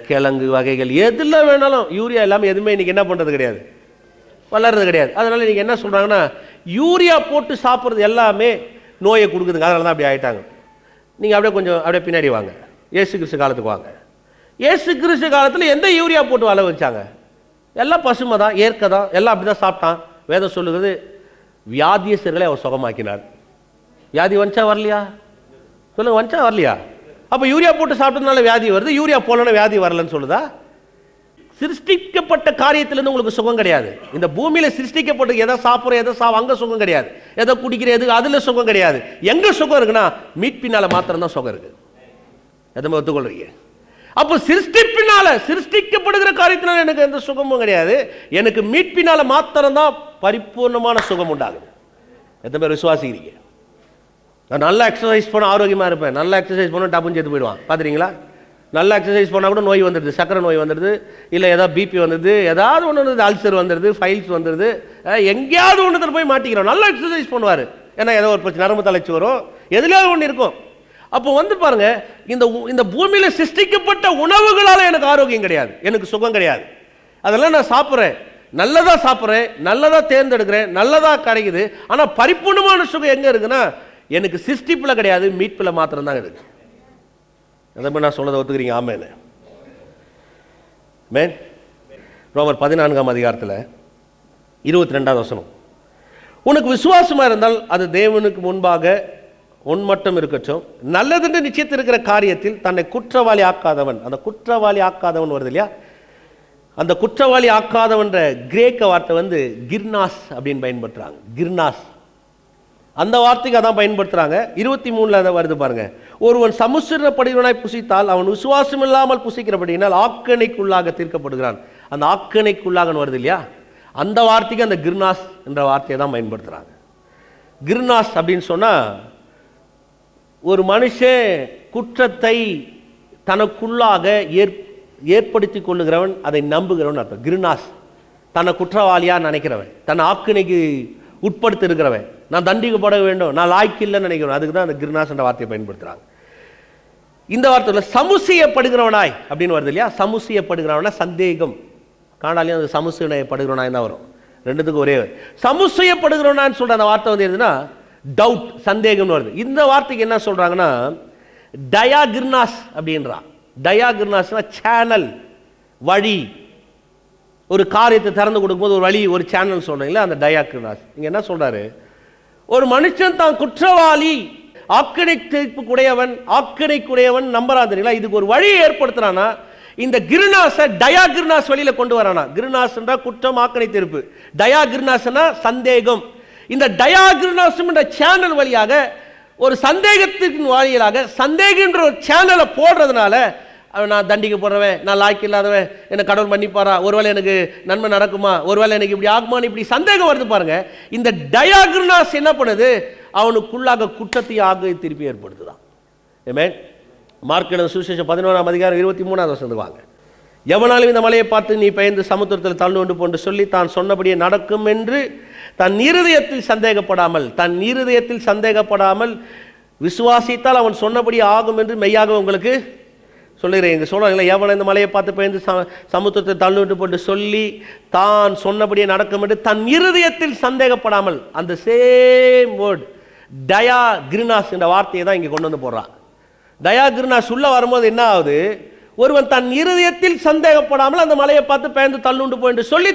S2: கிழங்கு வகைகள் எதில் வேணாலும் யூரியா இல்லாமல் எதுவுமே இன்றைக்கி என்ன பண்ணுறது கிடையாது, வளர்றது கிடையாது. அதனால் இன்றைக்கி என்ன சொல்கிறாங்கன்னா, யூரியா போட்டு சாப்பிட்றது எல்லாமே நோயை கொடுக்குதுங்க. அதனால தான் அப்படி ஆகிட்டாங்க. நீங்கள் அப்படியே கொஞ்சம் அப்படியே பின்னாடி வாங்க, இயேசு கிறிஸ்து காலத்துக்கு வாங்க. இயேசு கிறிஸ்து காலத்தில் எந்த யூரியா போட்டு வளர வச்சாங்க? எல்லாம் பசுமை தான், இயற்கை தான், எல்லாம் அப்படி தான் சாப்பிட்டான். வேதம் சொல்லுகிறது, வியாதியஸ்தர்களை அவர் சுகமாக்கினார். வியாதி வந்துச்சா வரலையா? சொல்லுங்க, வந்துச்சா வரலையா? அப்போ யூரியா போட்டு சாப்பிட்டதுனால வியாதி வருது, யூரியா போலன்னா வியாதி வரலன்னு சொல்லுதா? சிருஷ்டிக்கப்பட்ட காரியத்திலிருந்து உங்களுக்கு சுகம் கிடையாது. இந்த பூமியில சிருஷ்டிக்கப்பட்ட எதை சாப்பிட்றோம், எதை அங்க சுகம் கிடையாது. எதை குடிக்கிற எது அதுல சுகம் கிடையாது. எங்க சுகம் இருக்குன்னா மீட்பினால மாத்திரம் தான் சுகம் இருக்கு. எதை ஒத்துக்கொள்றீங்க? அப்போ சிருஷ்டிக்கப்படுகிற காரியத்தினால எனக்கு எந்த சுகமும் கிடையாது. எனக்கு மீட்பினால மாத்திரம் தான் பரிபூர்ணமான சுகம் உண்டாகுது. எத்தனை பேர் விசுவாசிக்கிறீங்க? நான் நல்லா எக்ஸசைஸ் பண்ண ஆரோக்கியமா இருப்பேன், நல்லா எக்ஸசைஸ் பண்ண டப்புன்னு சேர்த்து போயிடுவான். பார்த்துறீங்களா? நல்லா எக்ஸசைஸ் பண்ணால் கூட நோய் வந்துடுது, சக்கரை நோய் வந்துடுது, இல்லை ஏதாவது பிபி வந்துடுது, ஏதாவது ஒன்று வந்துடுது, அல்சர் வந்துடுது, ஃபைல்ஸ் வந்துடுது, எங்கேயாவது ஒன்றுத்துல போய் மாட்டிக்கிறோம். நல்லா எக்ஸசைஸ் பண்ணுவார், ஏன்னா ஏதோ ஒரு பிரச்சனை, நரம்பு தலைச்சி வரும், எதுலையாவது ஒன்று இருக்கும். அப்போ பாருங்க, இந்த பூமியில சிருஷ்டிக்கப்பட்ட உணவுகளால எனக்கு ஆரோக்கியம் கிடையாது, எனக்கு சுகம் கிடையாது. அதெல்லாம் நான் சாப்பிட்றேன், நல்லதா சாப்பிட்றேன், நல்லதா தேர்ந்தெடுக்கிறேன், நல்லதா கிடைக்குது. ஆனால் பரிபூர்ணமான சுகம் எங்க இருக்குன்னா, எனக்கு சிருஷ்டிப்புல கிடையாது, மீட்புல மாத்திரம் தான் இருக்கு. அதை நான் சொன்னதை ஒத்துக்கிறீங்க? ஆமேன். மேன் ரோமர் 14ஆம் அதிகாரத்தில் 22ஆவது வசனம், உனக்கு விசுவாசமா இருந்தால் அது தேவனுக்கு முன்பாக உன்மட்டம் இருக்கட்டும், நல்லதென்று நிச்சயத்திருக்கிற காரியத்தில் தன்னை குற்றவாளி ஆக்காதவன். அந்த குற்றவாளி ஆக்காதவன் வருது இல்லையா, அந்த குற்றவாளி ஆக்காதவன்ற கிரேக்க வார்த்தை கிர்னாஸ் அப்படின்னு பயன்படுத்துறாங்க. கிர்னாஸ் அந்த வார்த்தைக்கு அதான் பயன்படுத்துறாங்க. 23 வருது பாருங்க, ஒருவன் சமுத்திரப்படுகிறவனாய் புசித்தால் அவன் விசுவாசம் இல்லாமல் புசிக்கிறபடினால் ஆக்கணைக்குள்ளாக தீர்க்கப்படுகிறான். அந்த ஆக்கணைக்குள்ளாக வருது இல்லையா, அந்த வார்த்தைக்கு அந்த கிர்னாஸ் என்ற வார்த்தையை தான் பயன்படுத்துறாங்க. கிர்னாஸ் அப்படின்னு சொன்னா, ஒரு மனுஷன் குற்றத்தை தனக்குள்ளாக ஏற்படுத்தி கொள்ளுகிறவன், அதை நம்புகிறவன் அர்த்தம். கிர்னாஸ் தன்னை குற்றவாளியா நினைக்கிறவன், தன்னை ஆக்கினைக்கு உட்படுத்தி இருக்கிறவன், நான் தண்டிக்கப்பட வேண்டும், நான் லாய்க்கு இல்லைன்னு நினைக்கிறேன். அதுக்கு தான் அந்த கிர்னாஸ் என்ற வார்த்தையை பயன்படுத்துறாங்க. இந்த வார்த்தையில் சமுசியப்படுகிறவனாய் அப்படின்னு வருது இல்லையா, சமுசியப்படுகிறவனா சந்தேகம், காணாலையும் அந்த சமுசியப்படுகிறவனாய் தான் வரும். ரெண்டுத்துக்கும் ஒரே சமுசியப்படுகிறவனான்னு சொல்ற அந்த வார்த்தை எதுனா டவுட், சந்தேகம் வருது. இந்த வார்த்தைக்கு என்ன சொல்றாங்கன்னா டயாகிர்னாஸ் அப்படின்றான். டயாகிர்னாஸ்னா சேனல், வழி. ஒரு காரியத்தை திறந்து கொடுக்கும்போது ஒரு வழி, ஒரு சேனல் சொல்றீங்களா, அந்த டயாகிர்னாஸ். இங்க என்ன சொல்றாரு, ஒரு மனுஷன் தான் குற்றவாளி, ஆக்கினைக்குடையவன் நம்புறாதுங்களா, இதுக்கு ஒரு வழியை ஏற்படுத்துறானா, இந்த கிர்னாஸை டயாகிர்னாஸ் வழியில கொண்டு வரானா. கிர்னாஸ் குற்றம், ஆக்கினை தீர்ப்பு. டயாகிர்னாஸ்னா சந்தேகம். இந்த டயாகிர்னாஸ் என்ற சேனல் வழியாக, ஒரு சந்தேகத்தின் வாயிலாக சந்தேகன்ற ஒரு சேனலை போடுறதுனால நான் தண்டிக்கப்படுறவன், நான் லாய்க்கு இல்லாதவன், என்ன கடவுள் மன்னிப்பாரா, ஒருவேளை எனக்கு நன்மை நடக்குமா, ஒருவேளை எனக்கு இப்படி ஆகுமான்னு இப்படி சந்தேகம் வருது பாருங்க. இந்த டயாகிர்னாஸ் என்ன பண்ணுது, அவனுக்குள்ளாக குற்றத்தை ஆக திருப்பி ஏற்படுத்துதான். ஆமென். மார்க் எழுதின சுவிசேஷம் 11ஆம் அதிகாரம் 23ஆவது வசனம் வாங்க. எவனாலும் இந்த மலையை பார்த்து நீ பெயர்ந்து சமுத்திரத்தில் தள்ளு கொண்டு போன்று சொல்லி தான் சொன்னபடியே நடக்கும் என்று தன் இருதயத்தில் சந்தேகப்படாமல் விசுவாசித்தால் அவன் சொன்னபடி ஆகும் என்று மெய்யாக உங்களுக்கு சொல்லுகிறேன். இங்கே சொல்றாங்களே, எவனை இந்த மலையை பார்த்து பெயர்ந்து சமுத்திரத்தை தள்ளு கொண்டு போன்று சொல்லி தான் சொன்னபடியே நடக்கும் என்று தன் இருதயத்தில் சந்தேகப்படாமல், அந்த சேம் வேர்ட் டயாகிர்னாஸ் என்ற வார்த்தையை தான் இங்கே கொண்டு வந்து போடுறான். டயாகிர்னாஸ் உள்ள வரும்போது என்ன ஆகுது, ஒருவன் தன் இருதயத்தில் சந்தேகப்படாமல் அந்த மலையை பார்த்து பெயர்ந்து தள்ளுண்டு போய் என்று சொல்லி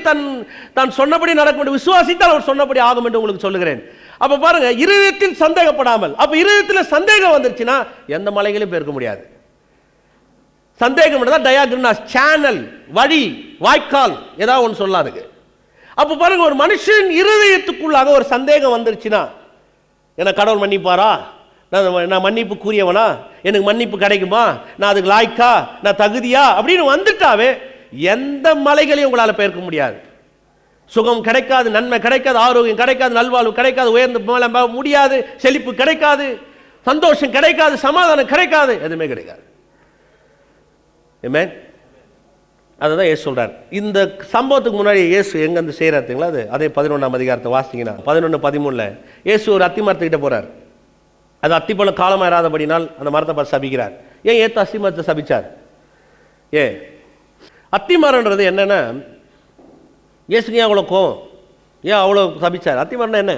S2: தான் சொன்னபடி நடக்கும் என்று விசுவாசித்தால் அவர் சொன்னபடி ஆகும் என்று உங்களுக்கு சொல்லுகிறேன். அப்ப பாருங்க, இருதயத்தில் சந்தேகப்படாமல். அப்ப இருதயத்தில் சந்தேகம் வந்துருச்சுன்னா எந்த மலைகளையும் பெருக்க முடியாது. சந்தேகம் டயாக்னாஸ், சேனல், வழி, வாய்க்கால், ஏதாவது ஒன்று சொல்லாதுக்கு. அப்ப பாருங்க, ஒரு மனுஷன் இருதயத்துக்குள்ளாக ஒரு சந்தேகம் வந்துருச்சுன்னா, எனக்கு கடவுள் மன்னிப்பாரா, நான் மன்னிப்பு கூறியவனா, எனக்கு மன்னிப்பு கிடைக்குமா, நான் அதுக்கு லாய்க்கா, நான் தகுதியா அப்படின்னு வந்துட்டாவே எந்த மலைகளையும் உங்களால் பெயர்க்க முடியாது. சுகம் கிடைக்காது, நன்மை கிடைக்காது, ஆரோக்கியம் கிடைக்காது, நல்வாழ்வு கிடைக்காது, உயர்ந்த முடியாது, செழிப்பு கிடைக்காது, சந்தோஷம் கிடைக்காது, சமாதானம் கிடைக்காது, எதுவுமே கிடைக்காது. ஆமென். அதுதான் இயேசு சொல்றார். இந்த சம்பவத்துக்கு முன்னாடி இயேசு எங்க வந்து செய்யறாருங்களா, அதே 11ஆம் அதிகாரத்தை வாசிங்கன்னா 11:13 இயேசு ஒரு அத்தி மரத்துக்கிட்ட போறார். அது அத்திப்பழம் காலமாயிராதபடினால் அந்த மரத்தை பார்த்து சபிக்கிறார். ஏன் ஏத்து அத்தி மரத்தை சபிச்சார்? அத்தி மரம்ன்றது என்னன்னா, இயேசுக்கு ஏன் அவ்வளோ கோவம், ஏன் அவ்வளோ சபிச்சார்? அத்தி மரம்னா என்ன?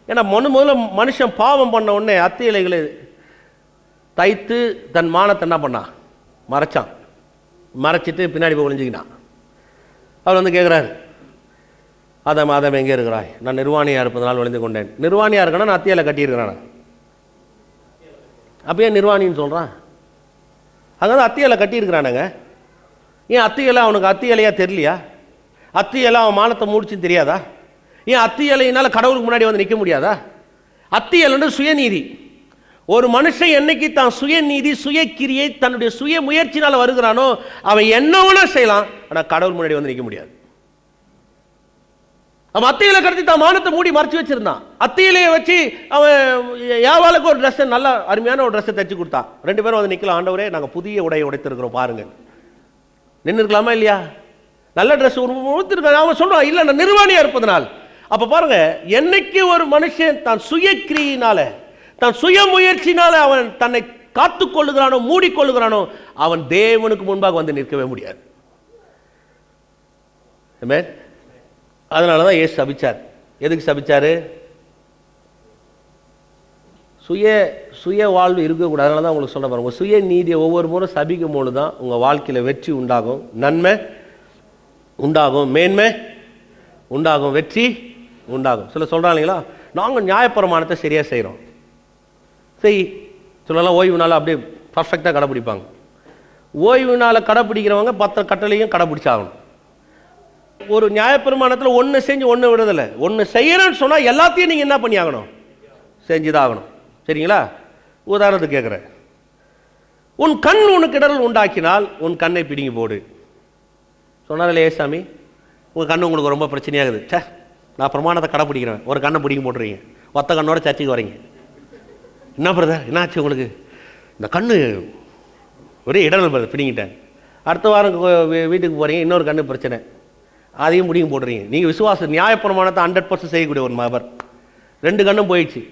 S2: ஏன்னா முதல்ல மனுஷன் பாவம் பண்ண உடனே அத்தி இலைகளை தைத்து தன் மானத்தை என்ன பண்ணான்? மறைச்சான். மறைச்சிட்டு பின்னாடி போய் ஒளிஞ்சிக்கினான். அவர் வந்து கேட்குறாரு, ஆதாம் எங்கே இருக்கிறாய்? நான் நிர்வாணியாக இருப்பதனால் ஒளிந்து கொண்டேன். நிர்வாணியாக இருக்கனா நான் அத்தியில கட்டியிருக்கிறானா? அப்பயே நிர்வாணின்னு சொல்கிறான். அங்கே அத்தியில கட்டியிருக்கிறானுங்க. ஏன் அத்தி இலை அவனுக்கு அத்தி இலையா தெரியலையா? அத்தி இலை அவன் மானத்தை முடிச்சுன்னு தெரியாதா? ஏன் அத்தி இலையினால கடவுளுக்கு முன்னாடி வந்து நிற்க முடியாதா? அத்தி இலைன்னு சுயநீதி. ஒரு மனுஷன் என்னைக்கு தான் சுயநீதி, சுயக்கிரியை, தன்னுடைய சுய முயற்சினால வருகிறானோ அவன் என்ன வேணா செய்யலாம், ஆனால் கடவுள் முன்னாடி வந்து நிற்க முடியாது. அவன் அத்தியில கடத்தி தான் மானத்தை மூடி மறைச்சு வச்சிருந்தான். அத்தியிலையை வச்சு அவன் யாவாளுக்கு ஒரு ட்ரெஸ், நல்ல அருமையான ஒரு ட்ரெஸ்ஸை தைச்சு கொடுத்தான். 2 பேரும் வந்து நிற்கலாம், ஆண்டவரே நாங்கள் புதிய உடையை உடைத்திருக்கிறோம் பாருங்க. நின்று இருக்கலாமா இல்லையா? நல்ல ட்ரெஸ் உடுத்திருக்கான். அவன் சொல்றான், இல்லை நான் நிர்வாணியா இருப்பதனால். அப்ப பாருங்க, என்னைக்கு ஒரு மனுஷன் தான் சுயக்கிரியினால, தான் சுய முயற்சினால அவன் தன்னை காத்துக் கொள்ளுகிறானோ, மூடிக்கொள்ளுகிறானோ, அவன் தேவனுக்கு முன்பாக வந்து நிற்கவே முடியாது. அதனாலதான் இயேசு சபிச்சார். எதுக்கு சபிச்சாரு? சுய வாழ்வு இருக்கக்கூடாது. அதனால தான் உங்களுக்கு சொல்ல பாருங்க, சுய நீதியை ஒவ்வொரு முறை சபிக்கும் போது தான் உங்கள் வாழ்க்கையில் வெற்றி உண்டாகும், நன்மை உண்டாகும், மேன்மை உண்டாகும், வெற்றி உண்டாகும். சில சொல்கிறாங்க இல்லைங்களா, நாங்கள் நியாயப்பிரமாணத்தை சரியாக செய்கிறோம். சொல்லலாம் ஓய்வு நாள் அப்படியே பர்ஃபெக்டாக கடைப்பிடிப்பாங்க. ஓய்வு நாளை கடைப்பிடிக்கிறவங்க 10 கட்டளையும் கடைப்பிடிச்சாகணும். ஒரு நியாயப்பிரமாணத்தில் ஒன்று செஞ்சு ஒன்று விடுறதில்லை. ஒன்று செய்யறேன்னு சொன்னால் எல்லாத்தையும் நீங்கள் என்ன பண்ணி ஆகணும்? செஞ்சுதான் ஆகணும். சரிங்களா? உதாரணத்துக்கு கேட்குறேன், உன் கண் உனக்கு இடரல் உண்டாக்கினால் உன் கண்ணை பிடிங்கி போடு சொன்னார்ல ஏசாமி. உங்கள் கண்ணு உங்களுக்கு ரொம்ப பிரச்சனையாகுது, சே நான் பிரமாணத்தை கடைப்பிடிக்கிறேன், ஒரு கண்ணை பிடிங்கி போட்டுறீங்க, ஒத்த கண்ணோட சர்ச்சைக்கு வரீங்க. என்ன பிரதர் என்னாச்சு உங்களுக்கு? இந்த கண்ணு ஒரே இடரல் பிரதர், பிடிங்கிட்டேன். அடுத்த வாரம் வீட்டுக்கு போகிறீங்க, இன்னொரு கண்ணு பிரச்சனை, அதையும் பிடிங்கி போட்டுறீங்க. நீங்கள் விசுவாச நியாயப்பிரமாணத்தை 100% செய்யக்கூடிய ஒரு நபர், 2 கண்ணும் போயிடுச்சு.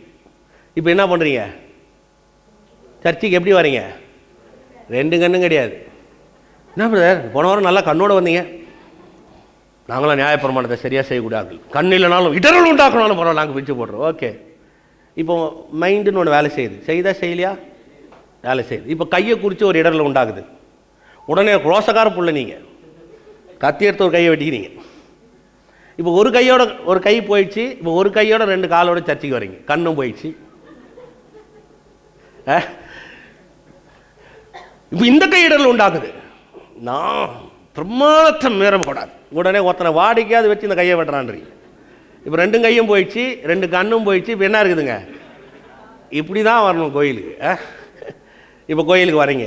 S2: இப்போ என்ன பண்ணுறீங்க? சர்ச்சைக்கு எப்படி வரீங்க? 2 கண்ணும் கிடையாது. என்ன பிரதர் போன வாரம் நல்லா கண்ணோட வந்தீங்க, நாங்களாம் நியாயப்பிரமாணத்தை சரியாக செய்யக்கூடாது, கண் இல்லைனாலும் இடரல் உண்டாக்கணும்னாலும் பரவாயில்ல, நாங்கள் பிரித்து போடுறோம். ஓகே, இப்போ மைண்டுன்னு ஒன்று வேலை செய்யுது, செய்தா செய்யலையா? வேலை செய்யுது. இப்போ கையை குறித்து ஒரு இடரல் உண்டாகுது, உடனே ரோசக்கார புள்ள நீங்கள் கத்தி எடுத்து ஒரு கையை வெட்டிக்கிறீங்க. இப்போ ஒரு கையோட ஒரு கை போயிடுச்சு, இப்போ ஒரு கையோட 2 காலோட சர்ச்சைக்கு வரீங்க, கண்ணும் போயிடுச்சு. இப்போ இந்த கை இடரல் உண்டாக்குது, நான் பிரமாணத்தை மீறக்கூடாது, உடனே ஒருத்தனை வாடிக்கையாவது வச்சு இந்த கையை வெட்டுறான்றீங்க. இப்போ 2 கையும் போயிடுச்சு, 2 கண்ணும் போயிடுச்சு. இப்போ என்ன இருக்குதுங்க? இப்படி தான் வரணும் கோயிலுக்கு. இப்போ கோயிலுக்கு வரீங்க,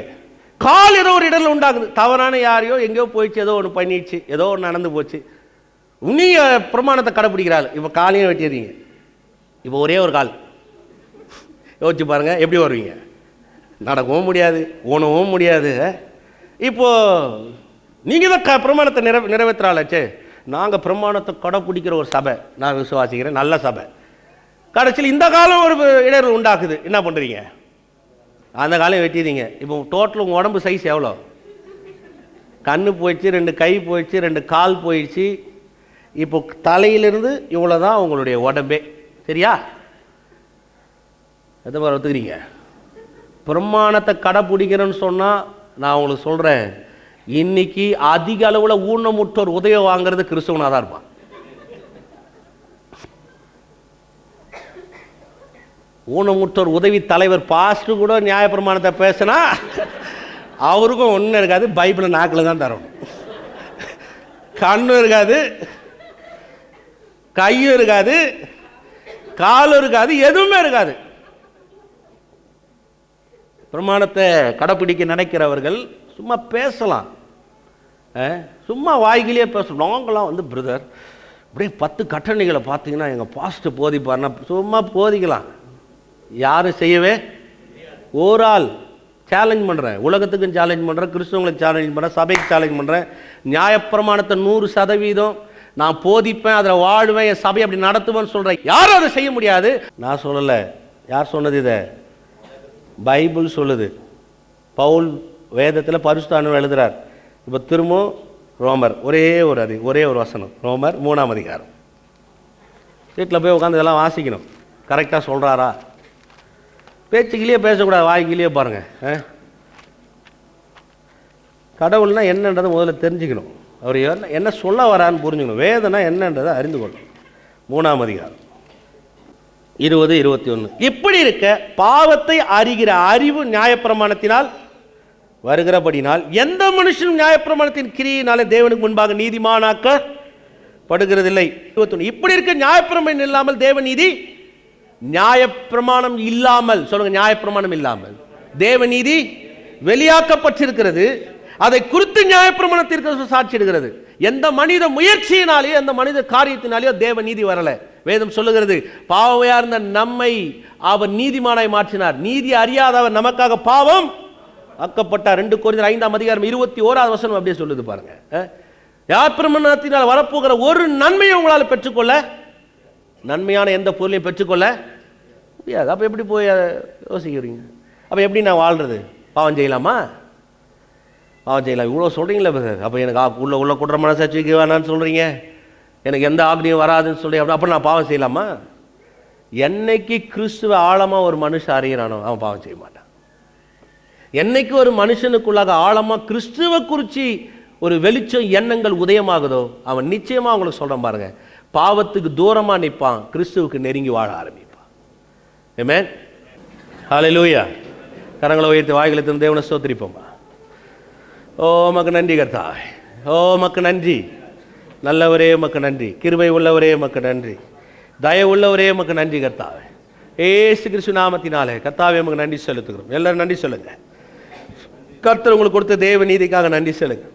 S2: கால் ஏதோ ஒரு இடர்ல உண்டாகுது, தவறான யாரையோ எங்கேயோ போயிடுச்சு, ஏதோ ஒன்று பண்ணிடுச்சு, ஏதோ ஒன்று நடந்து போச்சு, நீங்கள் பிரமாணத்தை கடைப்பிடிக்கிறாள், இப்போ காலையும் வெட்டிடுறீங்க. இப்போ ஒரே ஒரு கால், யோசிச்சு பாருங்க எப்படி வருவீங்க? நடக்கவும் முடியாது, ஓணவும் முடியாது. இப்போ நீங்கள் தான் பிரமாணத்தை நிறைவேற்றாளாச்சே. நாங்கள் பிரமாணத்தை கடைப்பிடிக்கிற ஒரு சபை, நான் விசுவாசிக்கிறேன், நல்ல சபை. கடைசியில் இந்த காலம் ஒரு இடர்வு உண்டாக்குது, என்ன பண்ணுறீங்க? அந்த காலம் வெட்டிடுறீங்க. இப்போ டோட்டல் உங்கள் உடம்பு சைஸ் எவ்வளோ? கண்ணு போயிடுச்சு, 2 கை போயிடுச்சு, 2 கால் போயிடுச்சு. இப்போ தலையிலிருந்து இவ்வளோ தான் உங்களுடைய உடம்பே. சரியா? எந்த மாதிரி ஒத்துக்கிறீங்க? பிரமாணத்தை கடைப்பிடிக்கிறேன்னு சொன்னால் நான் உங்களுக்கு சொல்கிறேன், இன்னைக்கு அதிக அளவில் ஊனமுற்றோர் உதவி வாங்குறது கிறிஸ்தவனாக தான் இருப்பான். ஊனமுற்றோர் உதவி தலைவர் பாஸ்டர் கூட நியாயப்பிரமாணத்தை பேசினா அவருக்கும் ஒன்றும் இருக்காது, பைபிளை நாக்கில் தான் தரணும். கண்ணும் இருக்காது, கையும் இருக்காது, காலும் இருக்காது, எதுவுமே இருக்காது. பிரமாணத்தை கடைப்பிடிக்க நினைக்கிறவர்கள் சும்மா பேசலாம், சும்மா வாய்கிலேயே பேசணும். நாங்களாம் வந்து பிரதர் அப்படியே 10 கட்டளைகளை பார்த்தீங்கன்னா எங்கள் பாஸ்டர் போதிப்பார்னா சும்மா போதிக்கலாம். யாரும் செய்யவே ஒரு ஆள் சேலஞ்ச் பண்ணுறேன், உலகத்துக்கும் சேலஞ்ச் பண்ணுறேன், கிறிஸ்தவங்களுக்கு சேலஞ்ச் பண்ணுறேன், சபைக்கு சேலஞ்ச் பண்ணுறேன். நியாயப்பிரமாணத்தை 100% நான் போதிப்பேன், அதில் வாழ்வேன், என் சபை அப்படி நடத்துவேன்னு சொல்கிறேன். யாரும் அதை செய்ய முடியாது. நான் சொல்லலை. யார் சொன்னது? இதை பைபிள் சொல்லுது. பவுல் வேதத்தில் பரிசுத்தானவர் எழுதுகிறார். இப்போ திரும்பவும் ரோமர் ஒரே ஒரு வசனம், ரோமர் 3ஆம் அதிகாரம். வீட்டில் போய் உட்காந்து இதெல்லாம் வாசிக்கணும். கரெக்டாக சொல்கிறாரா? பேச்சுக்கிலேயே பேசக்கூடாது, வாய்க்கிலேயே பாருங்கள். கடவுள்னா என்னன்றதை முதல்ல தெரிஞ்சுக்கணும். அவர் என்ன சொல்ல வரான்னு புரிஞ்சுக்கணும். வேதனை என்னன்றதை அறிந்து கொள்ளணும். 3ஆம் அதிகாரம் 20, 21. இப்படி இருக்க பாவத்தை அறிகிற அறிவு நியாயப்பிரமாணத்தினால் வருகிறபடினால் எந்த மனுஷனும் நியாயப்பிரமாணத்தின் கிரியினாலே தேவனுக்கு முன்பாக நீதிமானாக்கப்படுகிறதில்லை. 21. இப்படி இருக்க நியாயப்பிரமாணம் இல்லாமல் தேவ நீதி, நியாயப்பிரமாணம் இல்லாமல் சொல்லுங்க, நியாயப்பிரமாணம் இல்லாமல் தேவ நீதி வெளியாக்கப்பட்டிருக்கிறது. அதை குறித்து நியாயப்பிரமாணத்திற்கு சாட்சியிடுகிறது. எந்த மனித முயற்சியினாலேயோ எந்த மனித காரியத்தினாலேயோ தேவ நீதி வரல. வேதம் சொல்லுகிறது, பாவமையா இருந்த நம்மை அவர் நீதிமானாய் மாற்றினார். நீதி அறியாதவர் நமக்காக பாவம் ஆக்கப்பட்டார். 2 கொரிந்தியர் 5ஆம் அதிகாரம் 21ஆவது வசனம் அப்படியே சொல்லுது பாருங்க. நியாயப்பிரமாணத்தினால் வரப்போகிற ஒரு நன்மையை உங்களால் பெற்றுக்கொள்ள, நன்மையான எந்த பொருளையும் பெற்றுக்கொள்ள முடியாது. அப்போ எப்படி போய் யோசிக்கிறீங்க? அப்போ எப்படி நான் வாழ்றது? பாவம் செய்யலாமா? பாவம் செய்யலாம் இவ்வளோ சொல்கிறீங்களே பிரதர். அப்போ எனக்கு உள்ள குற்ற மனசாட்சிக்கு வேணான்னு சொல்கிறீங்க, எனக்கு எந்த ஆக்னியும் வராதுன்னு சொல்லி அப்போ நான் பாவம் செய்யலாமா? என்னைக்கு கிறிஸ்துவ ஆழமாக ஒரு மனுஷன் அறிகிறானோ அவன் பாவம் செய்ய மாட்டான். என்னைக்கு ஒரு மனுஷனுக்குள்ளாக ஆழமாக கிறிஸ்துவ குறித்து ஒரு வெளிச்சம் எண்ணங்கள் உதயமாகுதோ அவன் நிச்சயமாக உங்களுக்கு சொல்கிறேன் பாருங்க, பாவத்துக்கு தூரமாக நிற்பான், கிறிஸ்துவுக்கு நெருங்கி வாழ ஆரம்பிப்பான். ஆமென். ஹல்லேலூயா. கரங்களை உயர்த்தி வாய்களை திறந்து தேவனை ஸ்தோத்திரிப்போமா. ஓ மக்கு நன்றி கர்த்தாவே, ஓ மக்கு நன்றி. நல்லவரே மக்கு நன்றி, கிருபை உள்ளவரே மக்கு நன்றி, தயவு உள்ளவரே மக்கு நன்றி கர்த்தாவே. ஏசு கிறிஸ்து நாமத்தினாலே கர்த்தாவே மக்கு நன்றி செலுத்துகிறோம். எல்லாரும் நன்றி சொல்லுங்க. கர்த்தர் உங்களுக்கு கொடுத்த தேவ நீதிக்காக நன்றி சொல்லுங்க.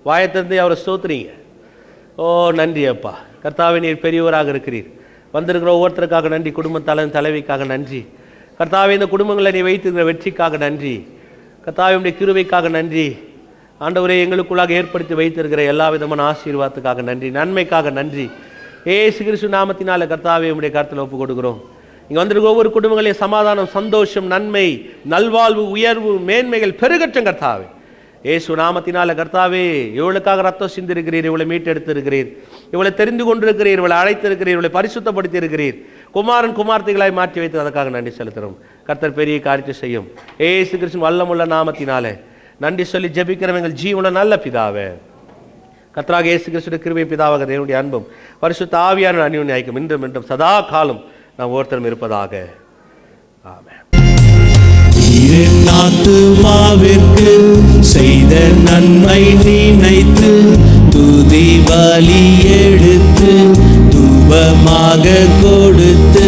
S2: வாயத்திலிருந்து அவரை ஸ்தோத்திரிங்க. ஓ நன்றி அப்பா கர்த்தாவே, நீர் பெரியவராக இருக்கிறீர். வந்திருக்கிற ஒவ்வொருத்தருக்காக நன்றி. குடும்ப தலைவிக்காக நன்றி கர்த்தாவே. இந்த குடும்பங்களை நீ வைத்திருக்கிற வெற்றிக்காக நன்றி கர்த்தாவே. உடைய கிருபைக்காக நன்றி ஆண்டவரே. எங்களுக்குள்ளாக ஏற்படுத்தி வைத்திருக்கிற எல்லா விதமான ஆசீர்வாதத்துக்காக நன்றி, நன்மைக்காக நன்றி. ஏசு கிறிஸ்து நாமத்தினால கர்த்தாவே உடைய கருத்தில் ஒப்பு கொடுக்கிறோம். இங்கே வந்திருக்கிற ஒவ்வொரு குடும்பங்களையும் சமாதானம், சந்தோஷம், நன்மை, நல்வாழ்வு, உயர்வு, மேன்மைகள் பெருகட்டும் கர்த்தாவே. ஏசு நாமத்தினால கர்த்தாவே, இவளுக்காக ரத்தம் சிந்திருக்கிறீர், இவளை மீட்டெடுத்திருக்கிறீர், இவளை தெரிந்து கொண்டிருக்கிறீர், இவளை அழைத்திருக்கிறீர், இவளை பரிசுத்தப்படுத்தி இருக்கிறீர், குமாரன் குமார்த்திகளாய் மாற்றி வைத்து அதற்காக நன்றி செலுத்துகிறோம். கர்த்தர் பெரிய காரியத்தை செய்யும். ஏசு கிறிஸ்து வல்லமுள்ள நாமத்தினாலே நன்றி சொல்லி ஜெபிக்கிறோம் எங்கள் ஜீவன நல்ல பிதாவே. கர்த்தராக இயேசு கிறிஸ்துவின் கிருபை, பிதாவாக தேவனுடைய அன்பும் பரிசுத்த ஆவியான அந்யோன்ய ஐக்கியம் இன்றும் என்றும் சதா காலம் நாம் ஒருத்தரும் இருப்பதாக. ஆமென்.
S3: ஆத்துமாவிற்கு செய்த நன்மை நினைத்து துதி பலி எடுத்து தூபமாக கொடுத்து